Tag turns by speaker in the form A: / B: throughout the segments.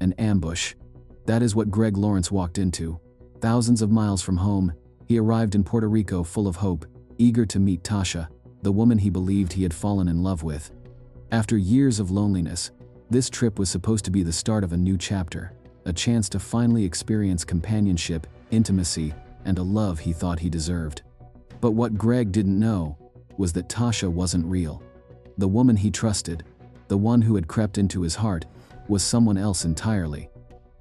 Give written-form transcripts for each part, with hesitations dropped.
A: an ambush. That is what Greg Lawrence walked into. Thousands of miles from home, he arrived in Puerto Rico full of hope, eager to meet Tasha, the woman he believed he had fallen in love with. After years of loneliness, this trip was supposed to be the start of a new chapter, a chance to finally experience companionship, intimacy, and a love he thought he deserved. But what Greg didn't know was that Tasha wasn't real. The woman he trusted, the one who had crept into his heart, was someone else entirely.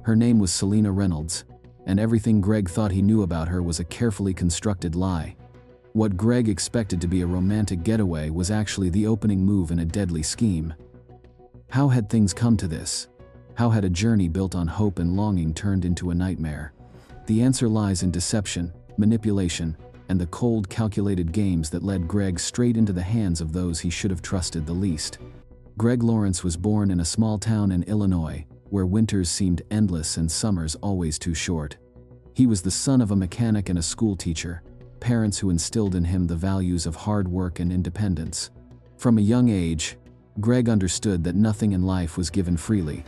A: Her name was Selena Reynolds, and everything Greg thought he knew about her was a carefully constructed lie. What Greg expected to be a romantic getaway was actually the opening move in a deadly scheme. How had things come to this? How had a journey built on hope and longing turned into a nightmare? The answer lies in deception, manipulation, and the cold, calculated games that led Greg straight into the hands of those he should have trusted the least. Greg Lawrence was born in a small town in Illinois, where winters seemed endless and summers always too short. He was the son of a mechanic and a school teacher, parents who instilled in him the values of hard work and independence. From a young age, Greg understood that nothing in life was given freely.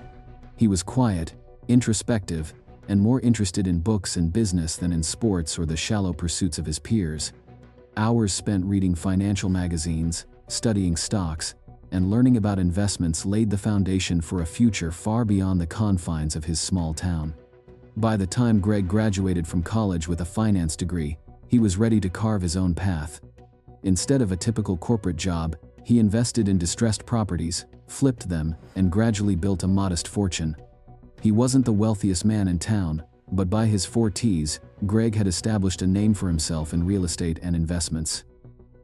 A: He was quiet, introspective, and more interested in books and business than in sports or the shallow pursuits of his peers. Hours spent reading financial magazines, studying stocks, and learning about investments laid the foundation for a future far beyond the confines of his small town. By the time Greg graduated from college with a finance degree, he was ready to carve his own path. Instead of a typical corporate job, he invested in distressed properties, flipped them, and gradually built a modest fortune. He wasn't the wealthiest man in town, but by his 40s, Greg had established a name for himself in real estate and investments.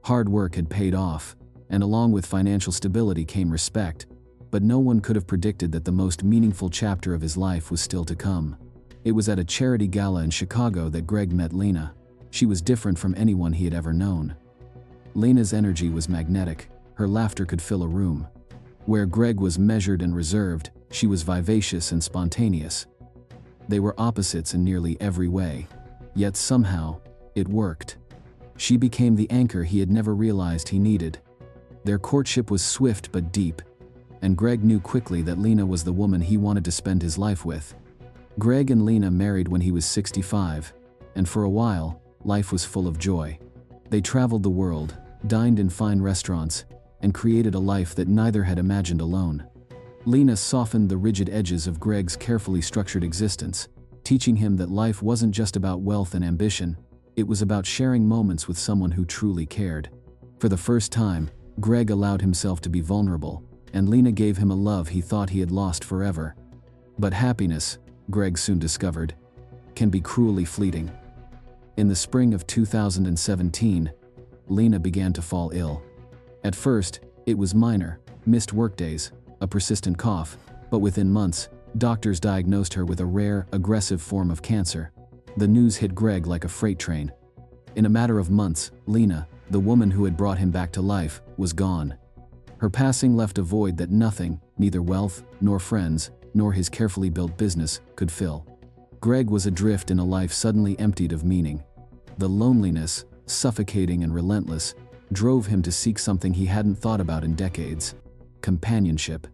A: Hard work had paid off, and along with financial stability came respect, but no one could have predicted that the most meaningful chapter of his life was still to come. It was at a charity gala in Chicago that Greg met Lena. She was different from anyone he had ever known. Lena's energy was magnetic, her laughter could fill a room. Where Greg was measured and reserved, she was vivacious and spontaneous. They were opposites in nearly every way, yet somehow, it worked. She became the anchor he had never realized he needed. Their courtship was swift but deep, and Greg knew quickly that Lena was the woman he wanted to spend his life with. Greg and Lena married when he was 65, and for a while, life was full of joy. They traveled the world, dined in fine restaurants, and created a life that neither had imagined alone. Lena softened the rigid edges of Greg's carefully structured existence, teaching him that life wasn't just about wealth and ambition, it was about sharing moments with someone who truly cared. For the first time, Greg allowed himself to be vulnerable, and Lena gave him a love he thought he had lost forever. But happiness, Greg soon discovered, can be cruelly fleeting. In the spring of 2017, Lena began to fall ill. At first, it was minor, missed workdays, a persistent cough, but within months, doctors diagnosed her with a rare, aggressive form of cancer. The news hit Greg like a freight train. In a matter of months, Lena, the woman who had brought him back to life, was gone. Her passing left a void that nothing, neither wealth, nor friends, nor his carefully built business, could fill. Greg was adrift in a life suddenly emptied of meaning. The loneliness, suffocating and relentless, drove him to seek something he hadn't thought about in decades: companionship.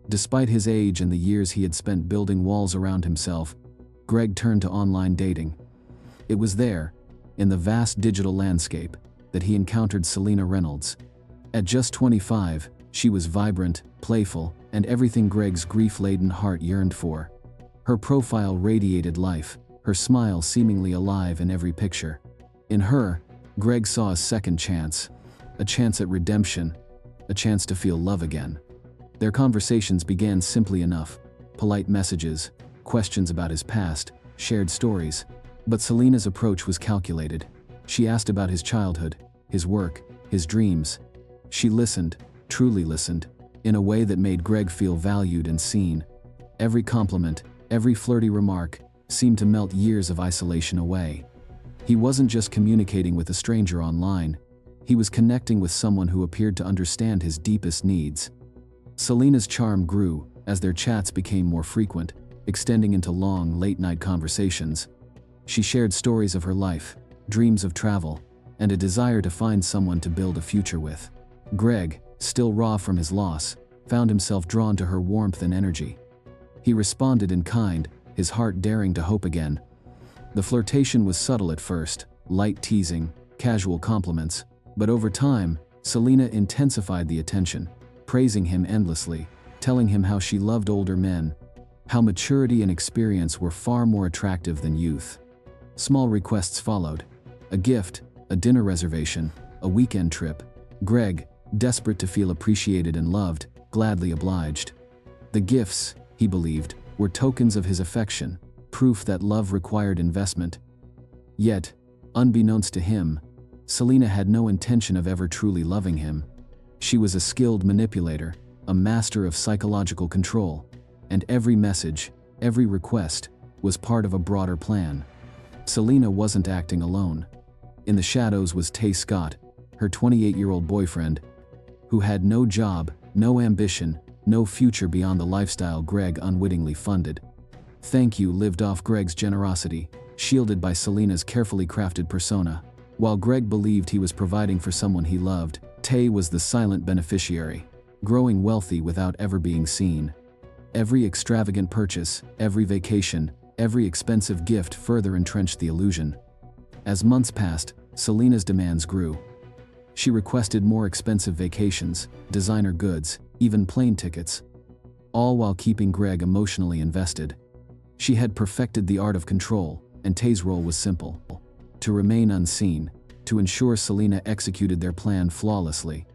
A: Despite his age and the years he had spent building walls around himself, Greg turned to online dating. It was there, in the vast digital landscape, that he encountered Selena Reynolds. At just 25, she was vibrant, playful, and everything Greg's grief-laden heart yearned for. Her profile radiated life, her smile seemingly alive in every picture. In her, Greg saw a second chance, a chance at redemption, a chance to feel love again. Their conversations began simply enough: polite messages, questions about his past, shared stories. But Selena's approach was calculated. She asked about his childhood, his work, his dreams. She listened, truly listened, in a way that made Greg feel valued and seen. Every compliment, every flirty remark, seemed to melt years of isolation away. He wasn't just communicating with a stranger online, he was connecting with someone who appeared to understand his deepest needs. Selena's charm grew as their chats became more frequent, extending into long, late-night conversations. She shared stories of her life, dreams of travel, and a desire to find someone to build a future with. Greg, still raw from his loss, found himself drawn to her warmth and energy. He responded in kind, his heart daring to hope again. The flirtation was subtle at first, light teasing, casual compliments, but over time, Selena intensified the attention, praising him endlessly, telling him how she loved older men, how maturity and experience were far more attractive than youth. Small requests followed: a gift, a dinner reservation, a weekend trip. Greg, desperate to feel appreciated and loved, gladly obliged. The gifts, he believed, were tokens of his affection, proof that love required investment. Yet, unbeknownst to him, Selena had no intention of ever truly loving him. She was a skilled manipulator, a master of psychological control, and every message, every request, was part of a broader plan. Selena wasn't acting alone. In the shadows was Tay Scott, her 28-year-old boyfriend, who had no job, no ambition, no future beyond the lifestyle Greg unwittingly funded. Thank You lived off Greg's generosity, shielded by Selena's carefully crafted persona. While Greg believed he was providing for someone he loved, Tay was the silent beneficiary, growing wealthy without ever being seen. Every extravagant purchase, every vacation, every expensive gift further entrenched the illusion. As months passed, Selena's demands grew. She requested more expensive vacations, designer goods, even plane tickets, all while keeping Greg emotionally invested. She had perfected the art of control, and Tay's role was simple: to remain unseen, to ensure Selena executed their plan flawlessly.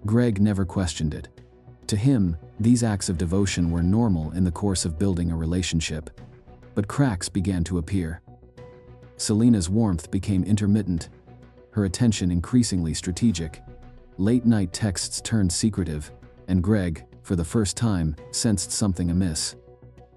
A: Greg never questioned it. To him, these acts of devotion were normal in the course of building a relationship. But cracks began to appear. Selena's warmth became intermittent, her attention increasingly strategic. Late-night texts turned secretive, and Greg, for the first time, sensed something amiss.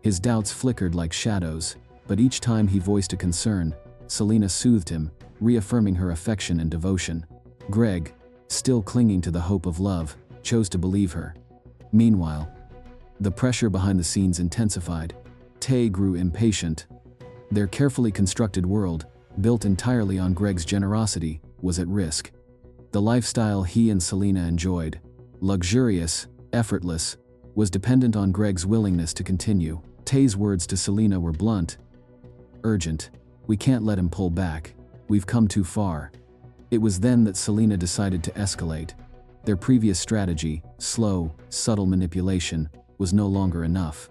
A: His doubts flickered like shadows, but each time he voiced a concern, Selena soothed him, reaffirming her affection and devotion. Greg, still clinging to the hope of love, chose to believe her. Meanwhile, the pressure behind the scenes intensified. Tay grew impatient. Their carefully constructed world, built entirely on Greg's generosity, was at risk. The lifestyle he and Selena enjoyed, luxurious, effortless, was dependent on Greg's willingness to continue. Tay's words to Selena were blunt: urgent. We can't let him pull back. We've come too far. It was then that Selena decided to escalate. Their previous strategy, slow, subtle manipulation, was no longer enough.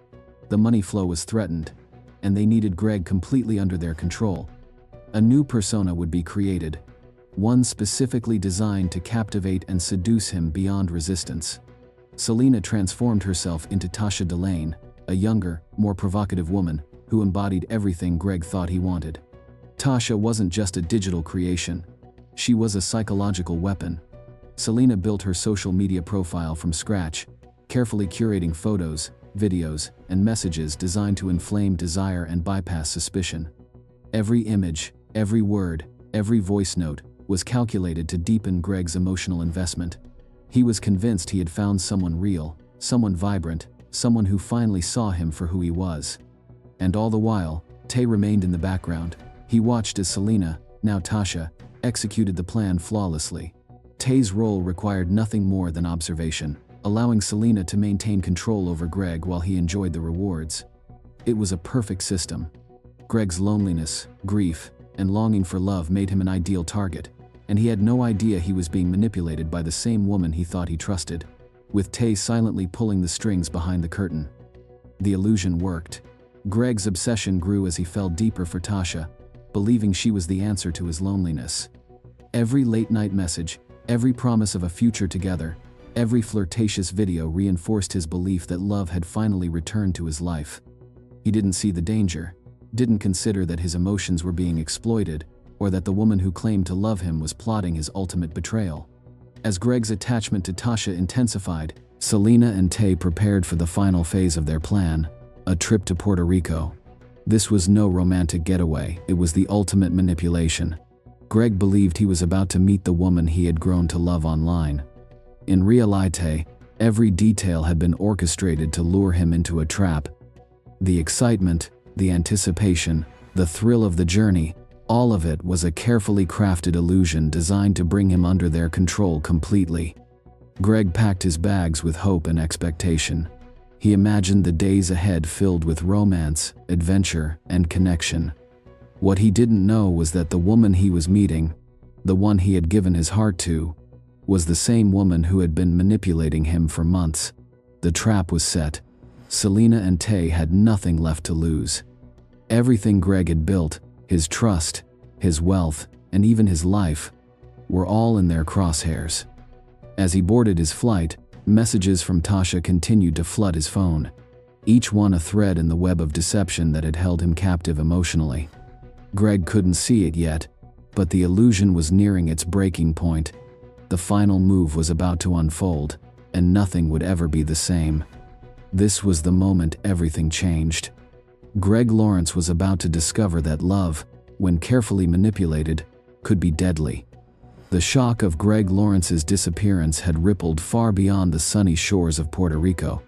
A: The money flow was threatened, and they needed Greg completely under their control. A new persona would be created, one specifically designed to captivate and seduce him beyond resistance. Selena transformed herself into Tasha Delane, a younger, more provocative woman who embodied everything Greg thought he wanted. Tasha wasn't just a digital creation. She was a psychological weapon. Selena built her social media profile from scratch, carefully curating photos, videos, and messages designed to inflame desire and bypass suspicion. Every image, every word, every voice note was calculated to deepen Greg's emotional investment. He was convinced he had found someone real, someone vibrant, someone who finally saw him for who he was. And all the while, Tay remained in the background. He watched as Selena, now Tasha, executed the plan flawlessly. Tay's role required nothing more than observation, allowing Selena to maintain control over Greg while he enjoyed the rewards. It was a perfect system. Greg's loneliness, grief, and longing for love made him an ideal target, and he had no idea he was being manipulated by the same woman he thought he trusted, with Tay silently pulling the strings behind the curtain. The illusion worked. Greg's obsession grew as he fell deeper for Tasha, believing she was the answer to his loneliness. Every late-night message, every promise of a future together, every flirtatious video reinforced his belief that love had finally returned to his life. He didn't see the danger, didn't consider that his emotions were being exploited, or that the woman who claimed to love him was plotting his ultimate betrayal. As Greg's attachment to Tasha intensified, Selena and Tay prepared for the final phase of their plan, a trip to Puerto Rico. This was no romantic getaway, it was the ultimate manipulation. Greg believed he was about to meet the woman he had grown to love online. In reality, every detail had been orchestrated to lure him into a trap. The excitement, the anticipation, the thrill of the journey, all of it was a carefully crafted illusion designed to bring him under their control completely. Greg packed his bags with hope and expectation. He imagined the days ahead filled with romance, adventure, and connection. What he didn't know was that the woman he was meeting, the one he had given his heart to, was the same woman who had been manipulating him for months. The trap was set. Selena and Tay had nothing left to lose. Everything Greg had built, his trust, his wealth, and even his life, were all in their crosshairs. As he boarded his flight, messages from Tasha continued to flood his phone, each one a thread in the web of deception that had held him captive emotionally. Greg couldn't see it yet, but the illusion was nearing its breaking point. The final move was about to unfold, and nothing would ever be the same. This was the moment everything changed. Greg Lawrence was about to discover that love, when carefully manipulated, could be deadly. The shock of Greg Lawrence's disappearance had rippled far beyond the sunny shores of Puerto Rico.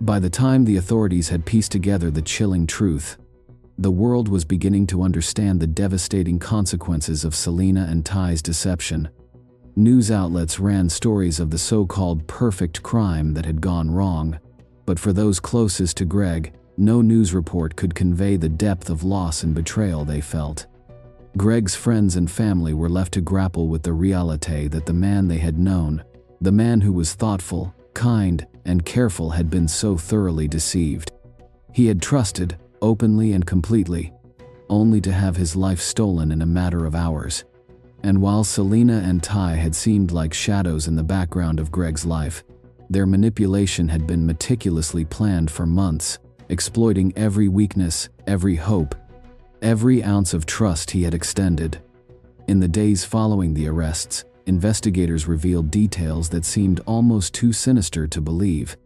A: By the time the authorities had pieced together the chilling truth, the world was beginning to understand the devastating consequences of Selena and Ty's deception. News outlets ran stories of the so-called perfect crime that had gone wrong, but for those closest to Greg, no news report could convey the depth of loss and betrayal they felt. Greg's friends and family were left to grapple with the reality that the man they had known, the man who was thoughtful, kind, and careful, had been so thoroughly deceived. He had trusted, openly and completely, only to have his life stolen in a matter of hours. And while Selena and Ty had seemed like shadows in the background of Greg's life, their manipulation had been meticulously planned for months, exploiting every weakness, every hope, every ounce of trust he had extended. In the days following the arrests, investigators revealed details that seemed almost too sinister to believe.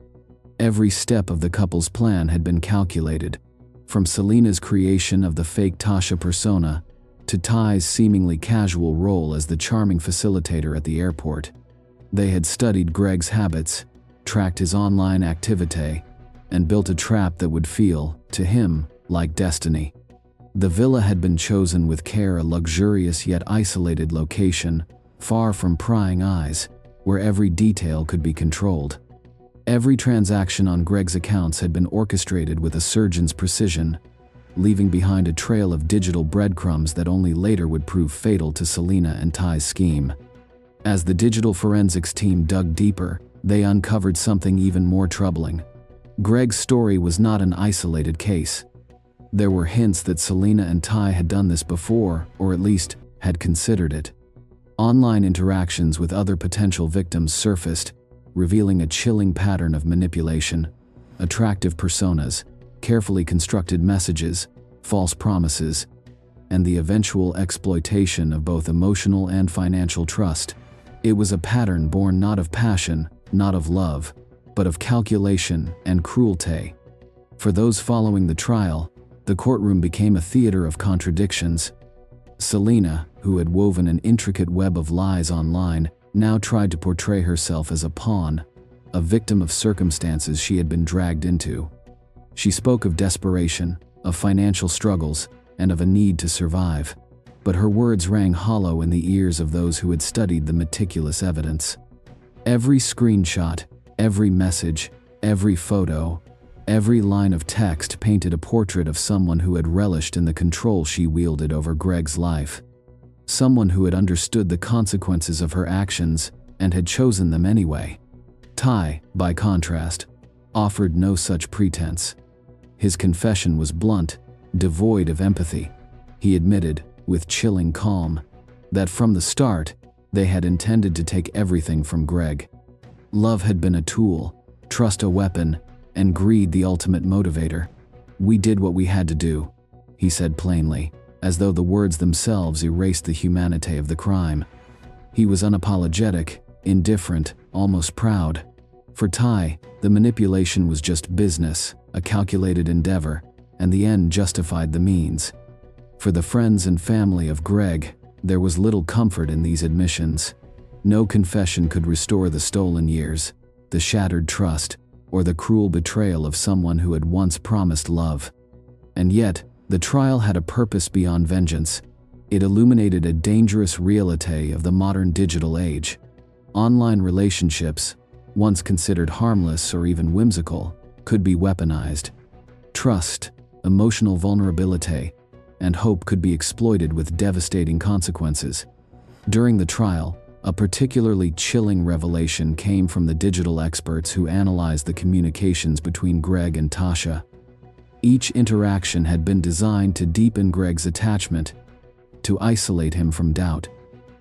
A: Every step of the couple's plan had been calculated, from Selena's creation of the fake Tasha persona to Ty's seemingly casual role as the charming facilitator at the airport. They had studied Greg's habits, tracked his online activity, and built a trap that would feel, to him, like destiny. The villa had been chosen with care, a luxurious yet isolated location, far from prying eyes, where every detail could be controlled. Every transaction on Greg's accounts had been orchestrated with a surgeon's precision, leaving behind a trail of digital breadcrumbs that only later would prove fatal to Selena and Ty's scheme. As the digital forensics team dug deeper, they uncovered something even more troubling. Greg's story was not an isolated case. There were hints that Selena and Ty had done this before, or at least had considered it. Online interactions with other potential victims surfaced, revealing a chilling pattern of manipulation: attractive personas, carefully constructed messages, false promises, and the eventual exploitation of both emotional and financial trust. It was a pattern born not of passion, not of love, but of calculation and cruelty. For those following the trial, the courtroom became a theater of contradictions. Selena, who had woven an intricate web of lies online, now tried to portray herself as a pawn, a victim of circumstances she had been dragged into. She spoke of desperation, of financial struggles, and of a need to survive, but her words rang hollow in the ears of those who had studied the meticulous evidence. Every screenshot, every message, every photo, every line of text painted a portrait of someone who had relished in the control she wielded over Greg's life. Someone who had understood the consequences of her actions and had chosen them anyway. Ty, by contrast, offered no such pretense. His confession was blunt, devoid of empathy. He admitted, with chilling calm, that from the start, they had intended to take everything from Greg. Love had been a tool, trust a weapon, and greed the ultimate motivator. "We did what we had to do," he said plainly, as though the words themselves erased the humanity of the crime. He was unapologetic, indifferent, almost proud. For Ty, the manipulation was just business, a calculated endeavor, and the end justified the means. For the friends and family of Greg, there was little comfort in these admissions. No confession could restore the stolen years, the shattered trust, or the cruel betrayal of someone who had once promised love. And yet, the trial had a purpose beyond vengeance. It illuminated a dangerous reality of the modern digital age. Online relationships, once considered harmless or even whimsical, could be weaponized. Trust, emotional vulnerability, and hope could be exploited with devastating consequences. During the trial, a particularly chilling revelation came from the digital experts who analyzed the communications between Greg and Tasha. Each interaction had been designed to deepen Greg's attachment, to isolate him from doubt,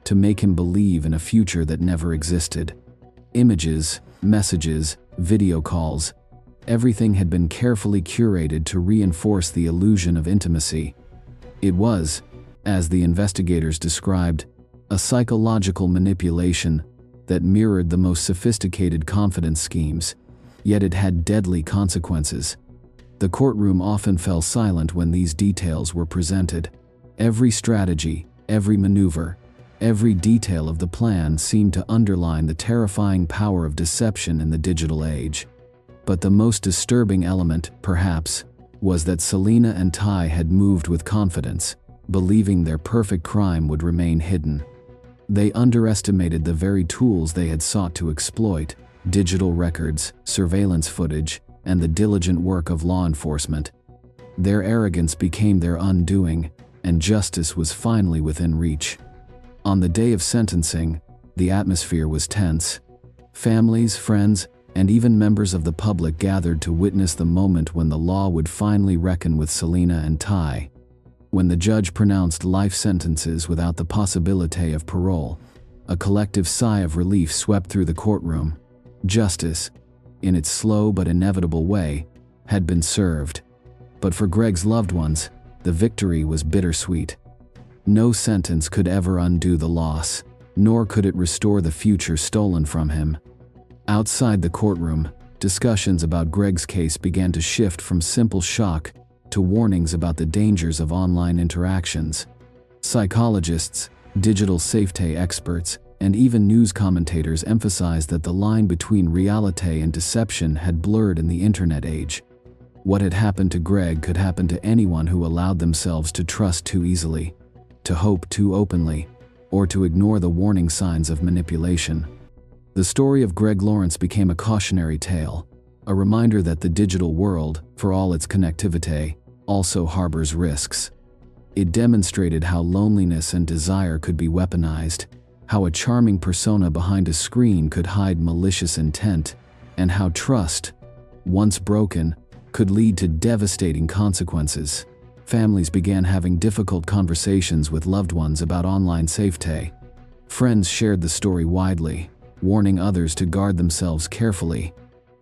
A: to make him believe in a future that never existed. Images, messages, video calls, everything had been carefully curated to reinforce the illusion of intimacy. It was, as the investigators described, a psychological manipulation that mirrored the most sophisticated confidence schemes, yet it had deadly consequences. The courtroom often fell silent when these details were presented. Every strategy, every maneuver, every detail of the plan seemed to underline the terrifying power of deception in the digital age. But the most disturbing element, perhaps, was that Selena and Ty had moved with confidence, believing their perfect crime would remain hidden. They underestimated the very tools they had sought to exploit: digital records, surveillance footage, and the diligent work of law enforcement. Their arrogance became their undoing, and justice was finally within reach. On the day of sentencing, the atmosphere was tense. Families, friends, and even members of the public gathered to witness the moment when the law would finally reckon with Selena and Ty. When the judge pronounced life sentences without the possibility of parole, a collective sigh of relief swept through the courtroom. Justice, in its slow but inevitable way, had been served. But for Greg's loved ones, the victory was bittersweet. No sentence could ever undo the loss, nor could it restore the future stolen from him. Outside the courtroom, discussions about Greg's case began to shift from simple shock to warnings about the dangers of online interactions. Psychologists, digital safety experts, and even news commentators emphasized that the line between reality and deception had blurred in the internet age. What had happened to Greg could happen to anyone who allowed themselves to trust too easily, to hope too openly, or to ignore the warning signs of manipulation. The story of Greg Lawrence became a cautionary tale, a reminder that the digital world, for all its connectivity, also harbors risks. It demonstrated how loneliness and desire could be weaponized, how a charming persona behind a screen could hide malicious intent, and how trust, once broken, could lead to devastating consequences. Families began having difficult conversations with loved ones about online safety. Friends shared the story widely, warning others to guard themselves carefully.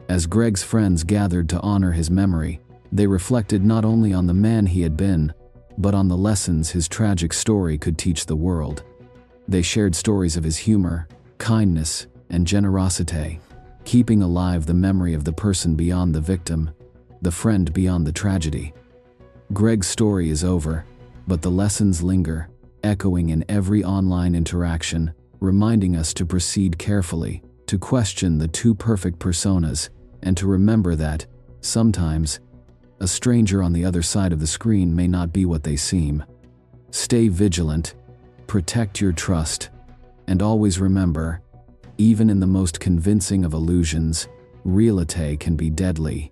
A: As Greg's friends gathered to honor his memory, they reflected not only on the man he had been, but on the lessons his tragic story could teach the world. They shared stories of his humor, kindness, and generosity, keeping alive the memory of the person beyond the victim, the friend beyond the tragedy. Greg's story is over, but the lessons linger, echoing in every online interaction, reminding us to proceed carefully, to question the too perfect personas, and to remember that, sometimes, a stranger on the other side of the screen may not be what they seem. Stay vigilant, protect your trust, and always remember, even in the most convincing of illusions, reality can be deadly.